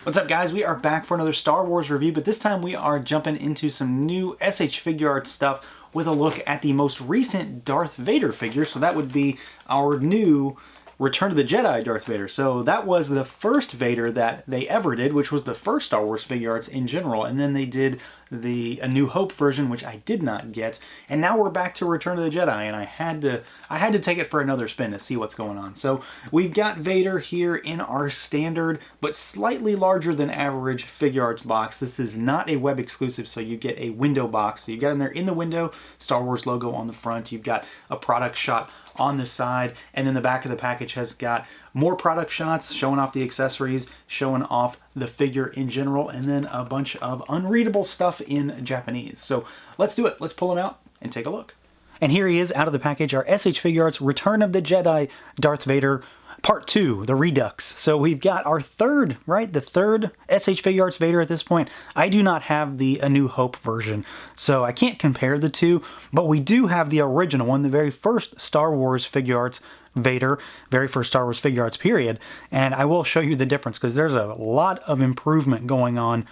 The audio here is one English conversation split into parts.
What's up, guys? We are back for another Star Wars review, but this time we are jumping into some new SH Figuarts stuff with a look at the most recent Darth Vader figure. So that would be our new Return of the Jedi Darth Vader. So that was the first Vader that they ever did, which was the first Star Wars Figuarts in general. And then they did A New Hope version, which I did not get. And now we're back to Return of the Jedi, and I had to take it for another spin to see what's going on. So we've got Vader here in our standard, but slightly larger than average Figuarts box. This is not a web exclusive, so you get a window box. So you've got in there in the window, Star Wars logo on the front. You've got a product shot on the side, and then the back of the package has got more product shots showing off the accessories, showing off the figure in general, and then a bunch of unreadable stuff in Japanese. So let's do it. Let's pull him out and take a look. And here he is out of the package, our SH Figuarts Return of the Jedi Darth Vader Part 2, the Redux. So we've got our third, right? The third SH Figuarts Vader at this point. I do not have the A New Hope version, so I can't compare the two, but we do have the original one, the very first Star Wars Figuarts Vader, very first Star Wars Figuarts period, and I will show you the difference because there's a lot of improvement going on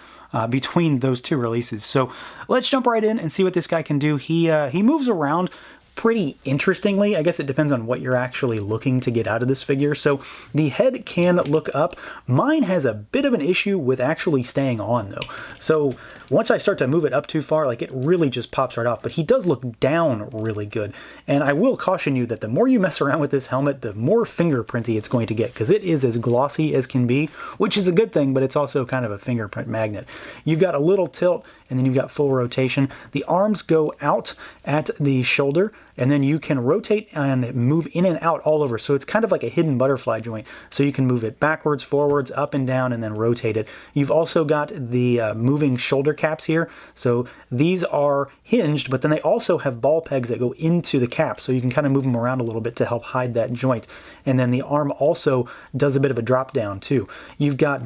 between those two releases. So let's jump right in and see what this guy can do. He moves around pretty interestingly. I guess it depends on what you're actually looking to get out of this figure. So the head can look up. Mine has a bit of an issue with actually staying on though. So once I start to move it up too far, like it really just pops right off. But he does look down really good. And I will caution you that the more you mess around with this helmet, the more fingerprinty it's going to get, because it is as glossy as can be, which is a good thing, but it's also kind of a fingerprint magnet. You've got a little tilt, and then you've got full rotation. The arms go out at the shoulder, and then you can rotate and move in and out all over. So it's kind of like a hidden butterfly joint. So you can move it backwards, forwards, up and down, and then rotate it. You've also got the moving shoulder caps here. So these are hinged, but then they also have ball pegs that go into the cap. So you can kind of move them around a little bit to help hide that joint. And then the arm also does a bit of a drop down too. You've got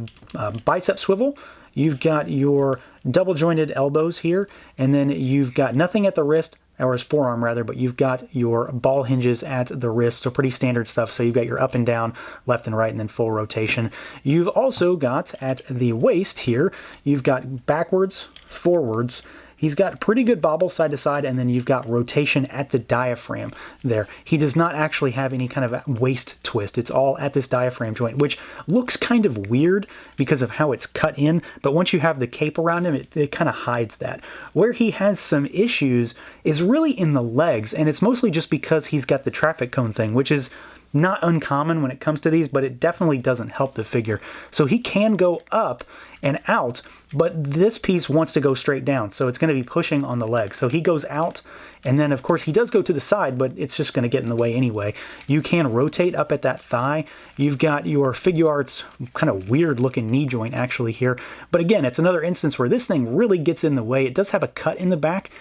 bicep swivel. You've got your double jointed elbows here, and then you've got nothing at the wrist, or his forearm rather, but you've got your ball hinges at the wrist, so pretty standard stuff. So you've got your up and down, left and right, and then full rotation. You've also got at the waist here, you've got backwards, forwards. He's got pretty good bobble side to side, and then you've got rotation at the diaphragm there. He does not actually have any kind of waist twist. It's all at this diaphragm joint, which looks kind of weird because of how it's cut in, but once you have the cape around him, it kind of hides that. Where he has some issues is really in the legs, and it's mostly just because he's got the traffic cone thing, which is not uncommon when it comes to these, but it definitely doesn't help the figure. So he can go up and out, but this piece wants to go straight down, so it's going to be pushing on the leg. So he goes out, and then of course he does go to the side, but it's just going to get in the way anyway. You can rotate up at that thigh. You've got your Figuarts kind of weird looking knee joint actually here, but again, it's another instance where this thing really gets in the way. It does have a cut in the back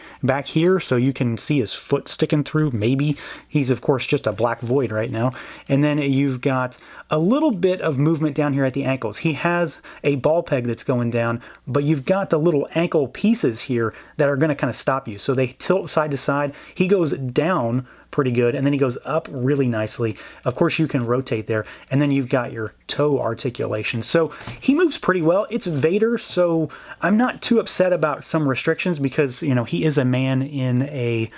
here, so you can see his foot sticking through, maybe. He's of course just a black void right now. And then you've got a little bit of movement down here at the ankles. He has a ball peg that's going down, but you've got the little ankle pieces here that are going to kind of stop you. So they tilt side to side. He goes down pretty good, and then he goes up really nicely. Of course, you can rotate there, and then you've got your toe articulation. So he moves pretty well. It's Vader, so I'm not too upset about some restrictions because, you know, he is a man in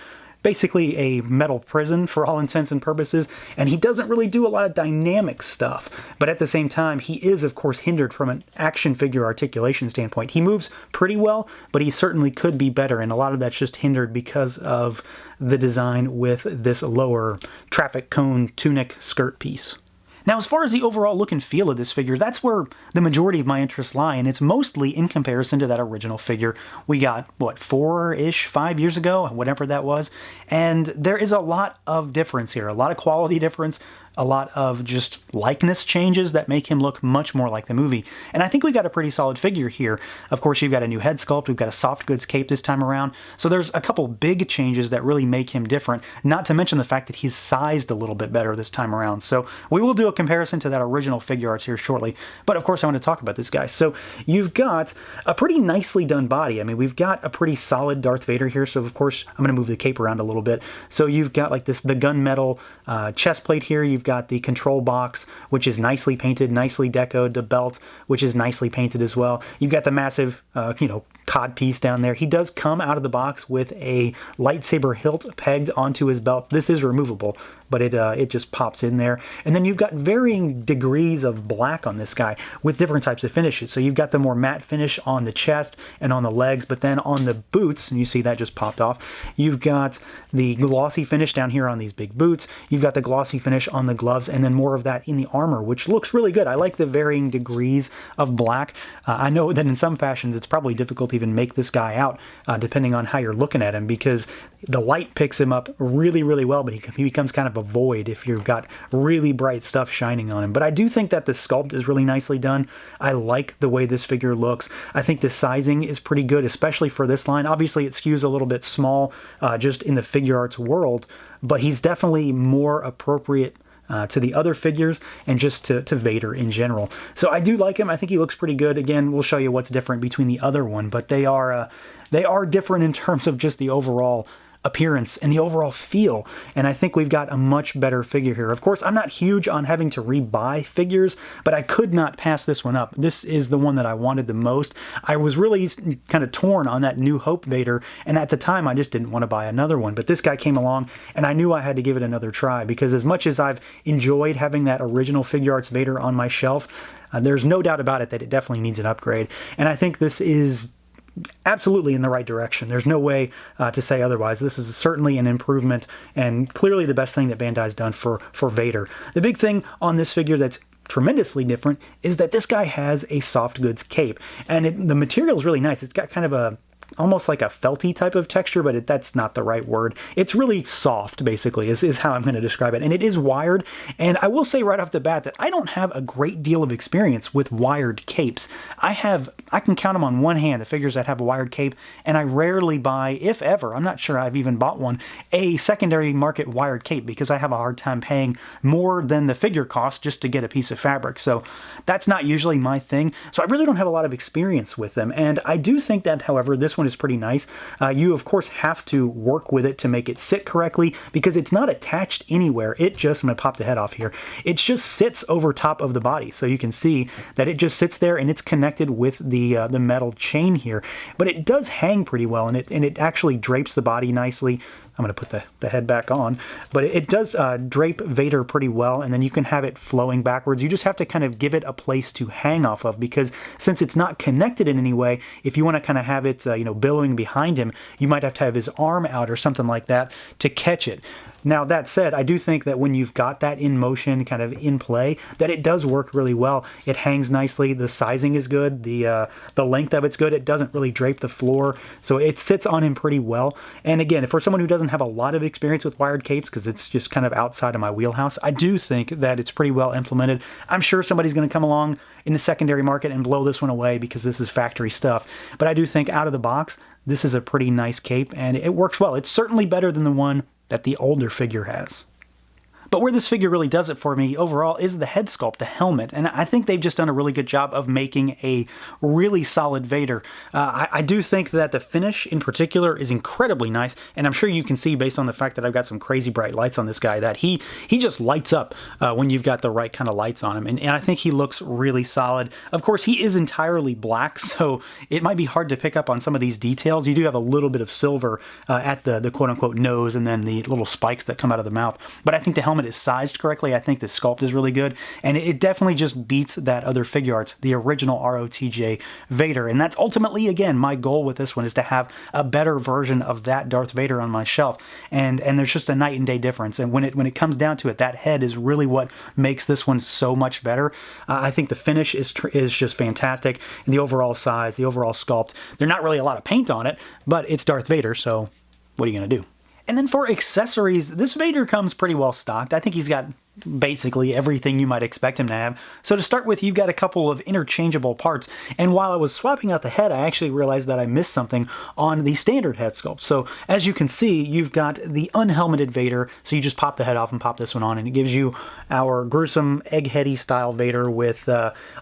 basically a metal prison for all intents and purposes, and he doesn't really do a lot of dynamic stuff. But at the same time, he is, of course, hindered from an action figure articulation standpoint. He moves pretty well, but he certainly could be better, and a lot of that's just hindered because of the design with this lower traffic cone tunic skirt piece. Now, as far as the overall look and feel of this figure, that's where the majority of my interests lie, and it's mostly in comparison to that original figure we got, what, 5 years ago, whatever that was, and there is a lot of difference here, a lot of quality difference, a lot of just likeness changes that make him look much more like the movie. And I think we got a pretty solid figure here. Of course, you've got a new head sculpt, we've got a soft goods cape this time around, so there's a couple big changes that really make him different, not to mention the fact that he's sized a little bit better this time around. So we will do a comparison to that original Figuarts here shortly, but of course I want to talk about this guy. So you've got a pretty nicely done body. I mean, we've got a pretty solid Darth Vader here, so of course I'm going to move the cape around a little bit. So you've got like the gunmetal chest plate here, you've you've got the control box, which is nicely painted, nicely decoed, the belt, which is nicely painted as well. You've got the massive, cod piece down there. He does come out of the box with a lightsaber hilt pegged onto his belt. This is removable, but it just pops in there. And then you've got varying degrees of black on this guy with different types of finishes. So you've got the more matte finish on the chest and on the legs, but then on the boots, and you see that just popped off, you've got the glossy finish down here on these big boots. You've got the glossy finish on the gloves, and then more of that in the armor, which looks really good. I like the varying degrees of black. I know that in some fashions it's probably difficult to even make this guy out, depending on how you're looking at him, because the light picks him up really, really well, but he becomes kind of a void if you've got really bright stuff shining on him. But I do think that the sculpt is really nicely done. I like the way this figure looks. I think the sizing is pretty good, especially for this line. Obviously, it skews a little bit small just in the Figuarts world, but he's definitely more appropriate to the other figures and just to Vader in general. So I do like him. I think he looks pretty good. Again, we'll show you what's different between the other one, but they are different in terms of just the overall appearance and the overall feel, and I think we've got a much better figure here. Of course, I'm not huge on having to rebuy figures, but I could not pass this one up. This is the one that I wanted the most. I was really kind of torn on that New Hope Vader, and at the time I just didn't want to buy another one, but this guy came along and I knew I had to give it another try, because as much as I've enjoyed having that original Figuarts Vader on my shelf, there's no doubt about it that it definitely needs an upgrade, and I think this is absolutely in the right direction. There's no way to say otherwise. This is certainly an improvement and clearly the best thing that Bandai's done for Vader. The big thing on this figure that's tremendously different is that this guy has a soft goods cape, and the material is really nice. It's got kind of almost like a felty type of texture, but that's not the right word. It's really soft, basically, is how I'm going to describe it. And it is wired. And I will say right off the bat that I don't have a great deal of experience with wired capes. I can count them on one hand, the figures that have a wired cape, and I rarely buy, if ever, I'm not sure I've even bought one, a secondary market wired cape, because I have a hard time paying more than the figure cost just to get a piece of fabric. So that's not usually my thing. So I really don't have a lot of experience with them. And I do think that, however, this one is pretty nice. You of course have to work with it to make it sit correctly, because it's not attached anywhere. It just, I'm going to pop the head off here, it just sits over top of the body. So you can see that it just sits there and it's connected with the metal chain here. But it does hang pretty well, and it actually drapes the body nicely. I'm going to put the head back on, but it does drape Vader pretty well, and then you can have it flowing backwards. You just have to kind of give it a place to hang off of, because since it's not connected in any way, if you want to kind of have it billowing behind him, you might have to have his arm out or something like that to catch it. Now, that said, I do think that when you've got that in motion, kind of in play, that it does work really well. It hangs nicely. The sizing is good. The length of it's good. It doesn't really drape the floor, so it sits on him pretty well. And again, for someone who doesn't have a lot of experience with wired capes, because it's just kind of outside of my wheelhouse, I do think that it's pretty well implemented. I'm sure somebody's going to come along in the secondary market and blow this one away because this is factory stuff. But I do think out of the box, this is a pretty nice cape, and it works well. It's certainly better than the one that the older figure has. But where this figure really does it for me overall is the head sculpt, the helmet, and I think they've just done a really good job of making a really solid Vader. I do think that the finish in particular is incredibly nice, and I'm sure you can see based on the fact that I've got some crazy bright lights on this guy that he just lights up when you've got the right kind of lights on him, and I think he looks really solid. Of course, he is entirely black, so it might be hard to pick up on some of these details. You do have a little bit of silver at the quote-unquote nose, and then the little spikes that come out of the mouth, but I think the helmet is sized correctly. I think the sculpt is really good, and it definitely just beats that other Figuarts, the original ROTJ Vader, and that's ultimately, again, my goal with this one, is to have a better version of that Darth Vader on my shelf, and there's just a night and day difference, and when it comes down to it, that head is really what makes this one so much better. I think the finish is just fantastic, and the overall size, the overall sculpt, there's not really a lot of paint on it, but it's Darth Vader, so what are you going to do? And then for accessories, this Vader comes pretty well stocked. I think he's got basically everything you might expect him to have. So to start with, you've got a couple of interchangeable parts, and while I was swapping out the head, I actually realized that I missed something on the standard head sculpt. So as you can see, you've got the unhelmeted Vader, so you just pop the head off and pop this one on, and it gives you our gruesome eggheady style Vader with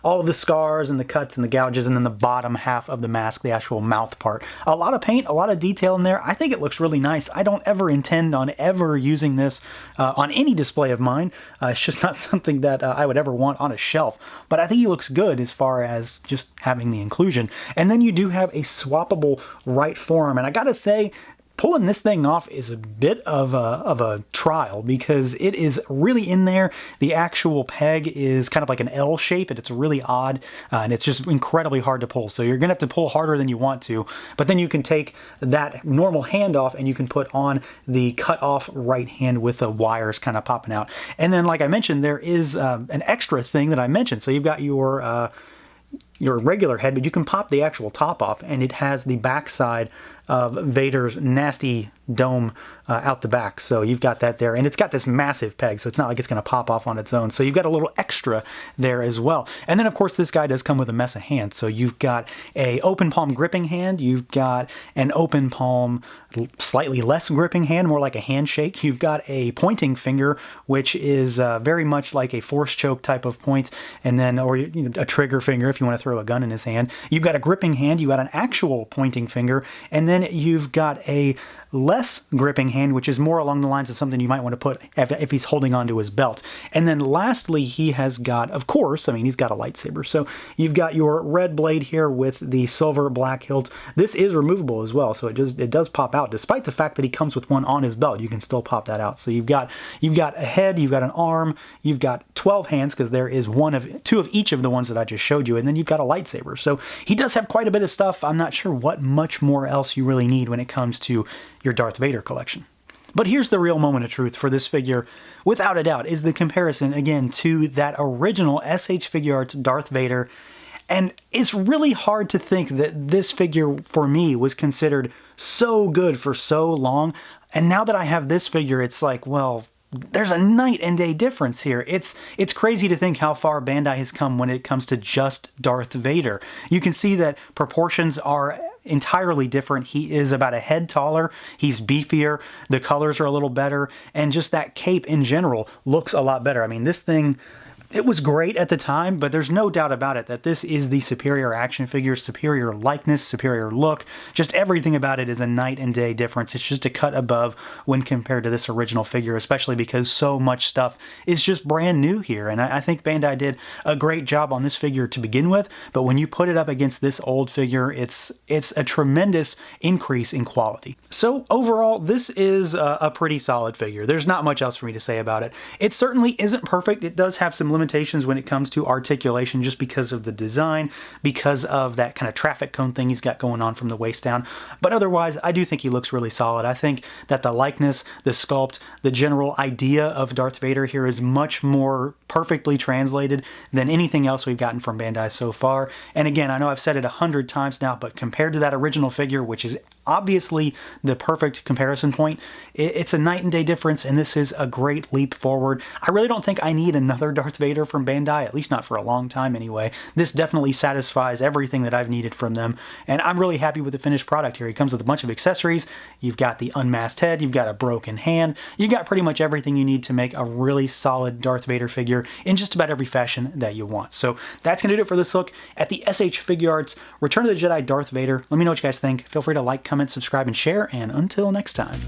all of the scars and the cuts and the gouges, and then the bottom half of the mask, the actual mouth part. A lot of paint, a lot of detail in there. I think it looks really nice. I don't ever intend on ever using this on any display of mine. It's just not something that I would ever want on a shelf. But I think he looks good as far as just having the inclusion. And then you do have a swappable right forearm. And I gotta say, pulling this thing off is a bit of a trial because it is really in there. The actual peg is kind of like an L shape, and it's really odd, and it's just incredibly hard to pull. So you're gonna have to pull harder than you want to, but then you can take that normal hand off and you can put on the cut off right hand with the wires kind of popping out. And then, like I mentioned, there is an extra thing that I mentioned. So you've got your regular head, but you can pop the actual top off, and it has the backside of Vader's nasty dome out the back. So you've got that there, and it's got this massive peg, so it's not like it's going to pop off on its own. So you've got a little extra there as well. And then, of course, this guy does come with a mess of hands. So you've got a open palm gripping hand, you've got an open palm slightly less gripping hand, more like a handshake. You've got a pointing finger, which is very much like a force choke type of point, and then, or a trigger finger if you want to throw a gun in his hand. You've got a gripping hand, you've got an actual pointing finger, and then you've got a less gripping hand, which is more along the lines of something you might want to put if he's holding onto his belt. And then lastly, he has got, of course, I mean, he's got a lightsaber. So you've got your red blade here with the silver black hilt. This is removable as well, so it does pop out. Despite the fact that he comes with one on his belt, you can still pop that out. So you've got a head, you've got an arm, you've got 12 hands, because there is two of each of the ones that I just showed you, and then you've got a lightsaber. So he does have quite a bit of stuff. I'm not sure what much more else you really need when it comes to your Darth Vader collection. But here's the real moment of truth for this figure, without a doubt, is the comparison, again, to that original SH Figuarts Darth Vader. And it's really hard to think that this figure, for me, was considered so good for so long. And now that I have this figure, it's like, well, there's a night and day difference here. It's crazy to think how far Bandai has come when it comes to just Darth Vader. You can see that proportions are entirely different. He is about a head taller, he's beefier, the colors are a little better, and just that cape in general looks a lot better. I mean, this thing, it was great at the time, but there's no doubt about it that this is the superior action figure, superior likeness, superior look. Just everything about it is a night and day difference. It's just a cut above when compared to this original figure, especially because so much stuff is just brand new here. And I think Bandai did a great job on this figure to begin with, but when you put it up against this old figure, it's a tremendous increase in quality. So overall, this is a pretty solid figure. There's not much else for me to say about it. It certainly isn't perfect. It does have some limitations when it comes to articulation just because of the design, because of that kind of traffic cone thing he's got going on from the waist down. But otherwise, I do think he looks really solid. I think that the likeness, the sculpt, the general idea of Darth Vader here is much more perfectly translated than anything else we've gotten from Bandai so far. And again, I know I've said it 100 times now, but compared to that original figure, which is obviously the perfect comparison point, it's a night and day difference, and this is a great leap forward. I really don't think I need another Darth Vader from Bandai, at least not for a long time anyway. This definitely satisfies everything that I've needed from them, and I'm really happy with the finished product here. He comes with a bunch of accessories. You've got the unmasked head, you've got a broken hand, you've got pretty much everything you need to make a really solid Darth Vader figure in just about every fashion that you want. So that's going to do it for this look at the SH Figuarts Return of the Jedi Darth Vader. Let me know what you guys think. Feel free to like, comment, subscribe, and share, and until next time.